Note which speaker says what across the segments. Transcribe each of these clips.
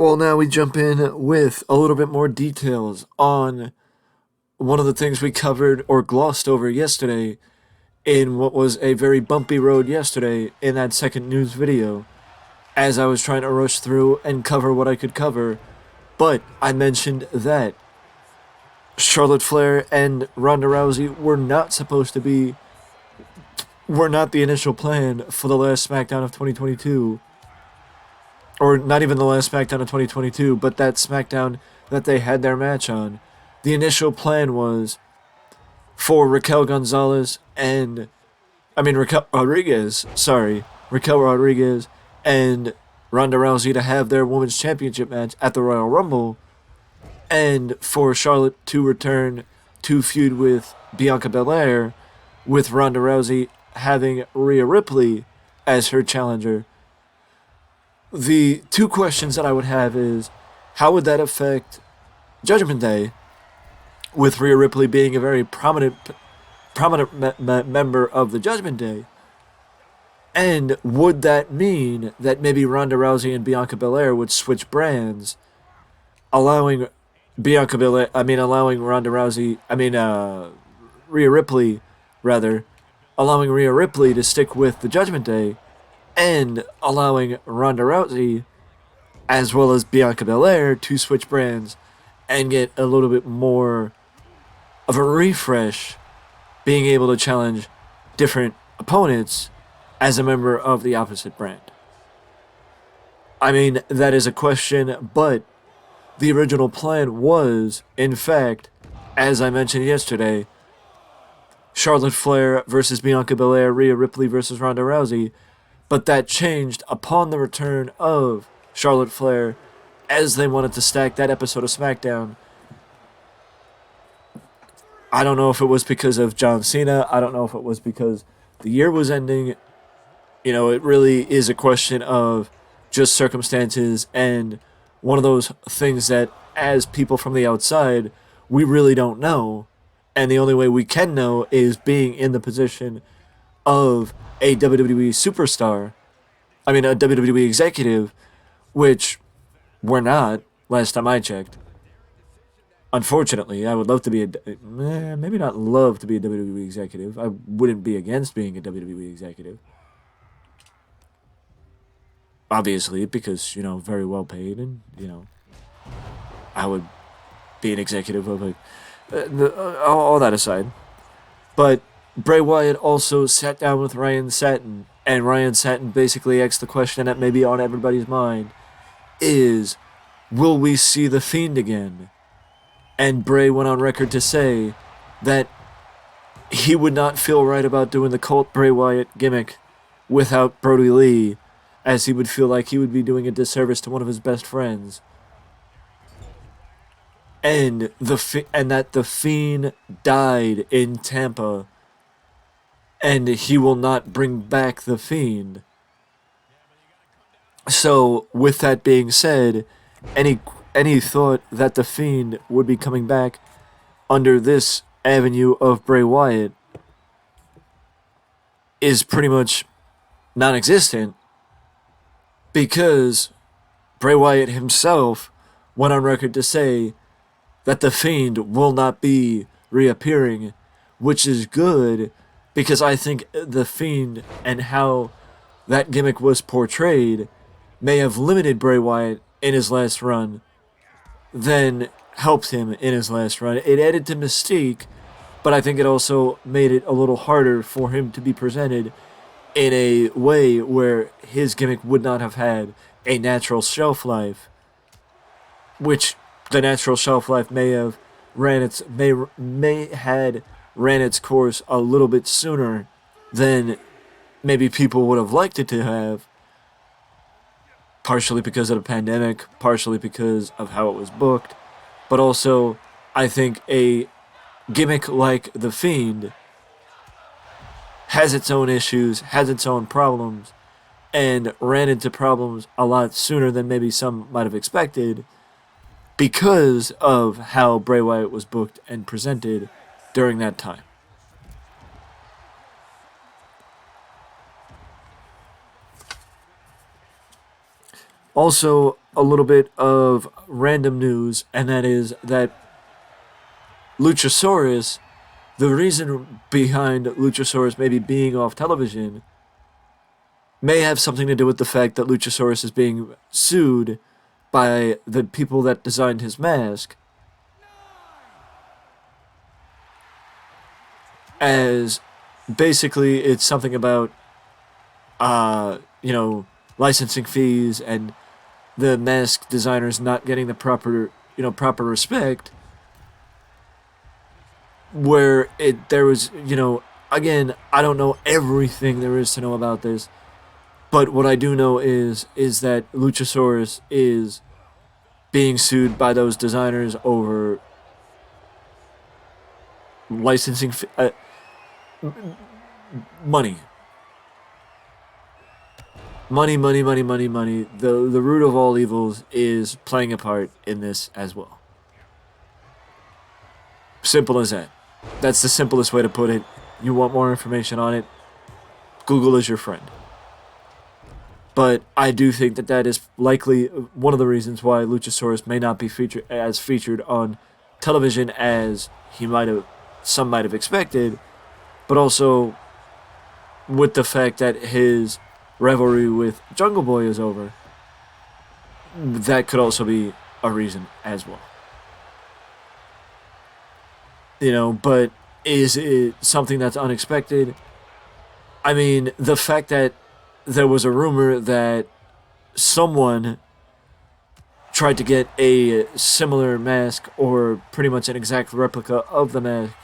Speaker 1: Well, now we jump in with a little bit more details on one of the things we covered or glossed over yesterday in what was a very bumpy road yesterday in that second news video, as I was trying to rush through and cover what I could cover. But I mentioned that Charlotte Flair and Ronda Rousey were not the initial plan for the last SmackDown of 2022, or not even the last SmackDown of 2022, but that SmackDown that they had their match on. The initial plan was for Raquel Rodriguez, Raquel Rodriguez and Ronda Rousey to have their Women's Championship match at the Royal Rumble, and for Charlotte to return to feud with Bianca Belair, with Ronda Rousey having Rhea Ripley as her challenger. The two questions that I would have is, how would that affect Judgment Day, with Rhea Ripley being a very prominent member of the Judgment Day? And would that mean that maybe Ronda Rousey and Bianca Belair would switch brands, allowing Rhea Ripley, rather, allowing Rhea Ripley to stick with the Judgment Day, and allowing Ronda Rousey, as well as Bianca Belair, to switch brands and get a little bit more of a refresh, being able to challenge different opponents as a member of the opposite brand. I mean, that is a question, but the original plan was, in fact, as I mentioned yesterday, Charlotte Flair versus Bianca Belair, Rhea Ripley versus Ronda Rousey, but that changed upon the return of Charlotte Flair, as they wanted to stack that episode of SmackDown. I don't know if it was because of John Cena. I don't know if it was because the year was ending. You know, it really is a question of just circumstances, and one of those things that, as people from the outside, we really don't know. And the only way we can know is being in the position of a WWE superstar. A WWE executive, which we're not, last time I checked. Unfortunately, I would love to be maybe not love to be a WWE executive. I wouldn't be against being a WWE executive. Obviously, because, very well paid, and, I would be an executive of all that aside. But Bray Wyatt also sat down with Ryan Satin, and Ryan Satin basically asked the question that may be on everybody's mind is, will we see The Fiend again? And Bray went on record to say that he would not feel right about doing the Colt Bray Wyatt gimmick without Brody Lee, as he would feel like he would be doing a disservice to one of his best friends. And that The Fiend died in Tampa, and he will not bring back The Fiend. So, with that being said, any thought that The Fiend would be coming back under this avenue of Bray Wyatt is pretty much non-existent, because Bray Wyatt himself went on record to say that The Fiend will not be reappearing, which is good, because I think The Fiend and how that gimmick was portrayed may have limited Bray Wyatt in his last run than helped him in his last run. It added to mystique, but I think it also made it a little harder for him to be presented in a way where his gimmick would not have had a natural shelf life, which the natural shelf life may have ran its course a little bit sooner than maybe people would have liked it to have, partially because of the pandemic, partially because of how it was booked, but also I think a gimmick like The Fiend has its own issues, has its own problems, and ran into problems a lot sooner than maybe some might have expected, because of how Bray Wyatt was booked and presented during that time. Also, a little bit of random news, and that is that Luchasaurus, the reason behind Luchasaurus maybe being off television, may have something to do with the fact that Luchasaurus is being sued by the people that designed his mask, as basically it's something about licensing fees and the mask designers not getting the proper respect, where there was, again, I don't know everything there is to know about this, but what I do know is that Luchasaurus is being sued by those designers over licensing money. Money, money, money, money, money. The root of all evils is playing a part in this as well. Simple as that. That's the simplest way to put it. You want more information on it? Google is your friend. But I do think that is likely one of the reasons why Luchasaurus may not be featured on television as some might have expected, but also with the fact that his rivalry with Jungle Boy is over, that could also be a reason as well. But is it something that's unexpected? I mean, the fact that there was a rumor that someone tried to get a similar mask, or pretty much an exact replica of the mask,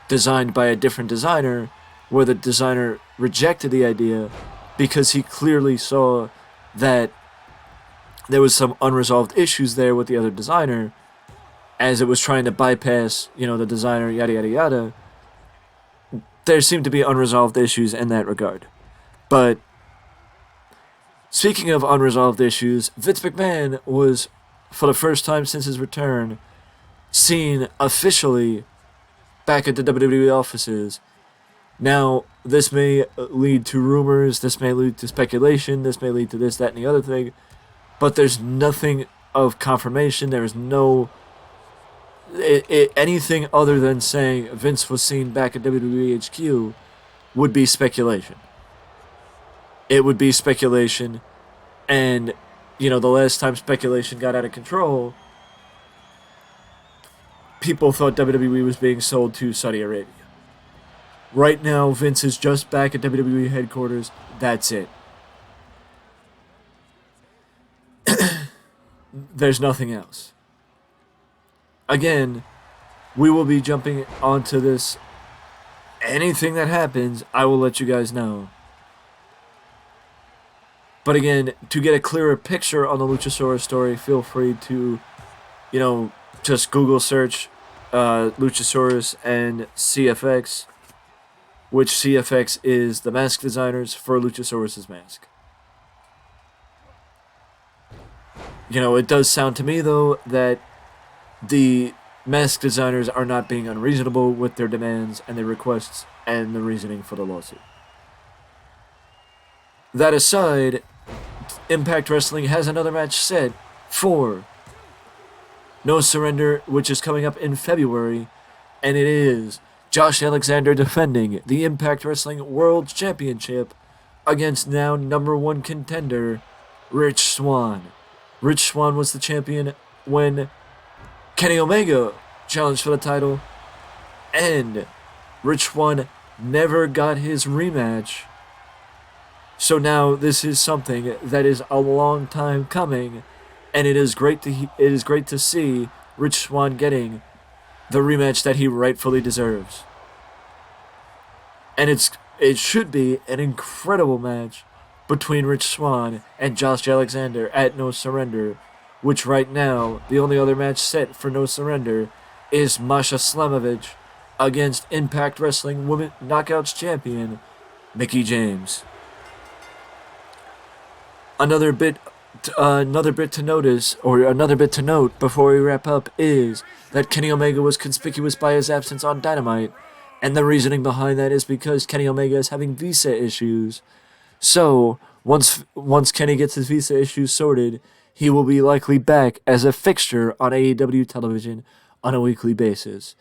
Speaker 1: designed by a different designer, where the designer rejected the idea because he clearly saw that there was some unresolved issues there with the other designer, as it was trying to bypass, the designer, yada, yada, yada. There seemed to be unresolved issues in that regard. But speaking of unresolved issues, Vince McMahon was, for the first time since his return, seen officially back at the WWE offices. Now, this may lead to rumors, this may lead to speculation, this may lead to this, that, and the other thing, but there's nothing of confirmation. There is no anything other than saying Vince was seen back at WWE HQ would be speculation. It would be speculation, and the last time speculation got out of control, people thought WWE was being sold to Saudi Arabia. Right now, Vince is just back at WWE headquarters. That's it. There's nothing else. Again, we will be jumping onto this. Anything that happens, I will let you guys know. But again, to get a clearer picture on the Luchasaurus story, feel free to, just Google search Luchasaurus and CFX, which CFX is the mask designers for Luchasaurus' mask. It does sound to me, though, that the mask designers are not being unreasonable with their demands and their requests and the reasoning for the lawsuit. That aside, Impact Wrestling has another match set for No Surrender, which is coming up in February, and it is Josh Alexander defending the Impact Wrestling World Championship against now #1 contender, Rich Swann. Rich Swann was the champion when Kenny Omega challenged for the title, and Rich Swann never got his rematch. So now this is something that is a long time coming, and it is great to see Rich Swann getting the rematch that he rightfully deserves. And it should be an incredible match between Rich Swann and Josh Alexander at No Surrender, which right now, the only other match set for No Surrender is Masha Slamovich against Impact Wrestling Women Knockouts Champion, Mickie James. Another bit to note before we wrap up is that Kenny Omega was conspicuous by his absence on Dynamite, and the reasoning behind that is because Kenny Omega is having visa issues. So once Kenny gets his visa issues sorted, he will be likely back as a fixture on AEW television on a weekly basis.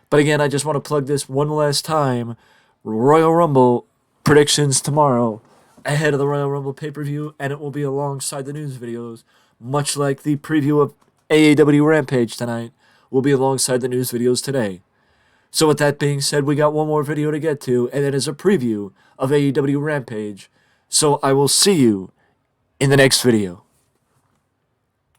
Speaker 1: But again, I just want to plug this one last time. Royal Rumble predictions tomorrow ahead of the Royal Rumble pay-per-view, and it will be alongside the news videos, much like the preview of AEW Rampage tonight will be alongside the news videos today. So with that being said, we got one more video to get to, and it is a preview of AEW Rampage. So I will see you in the next video.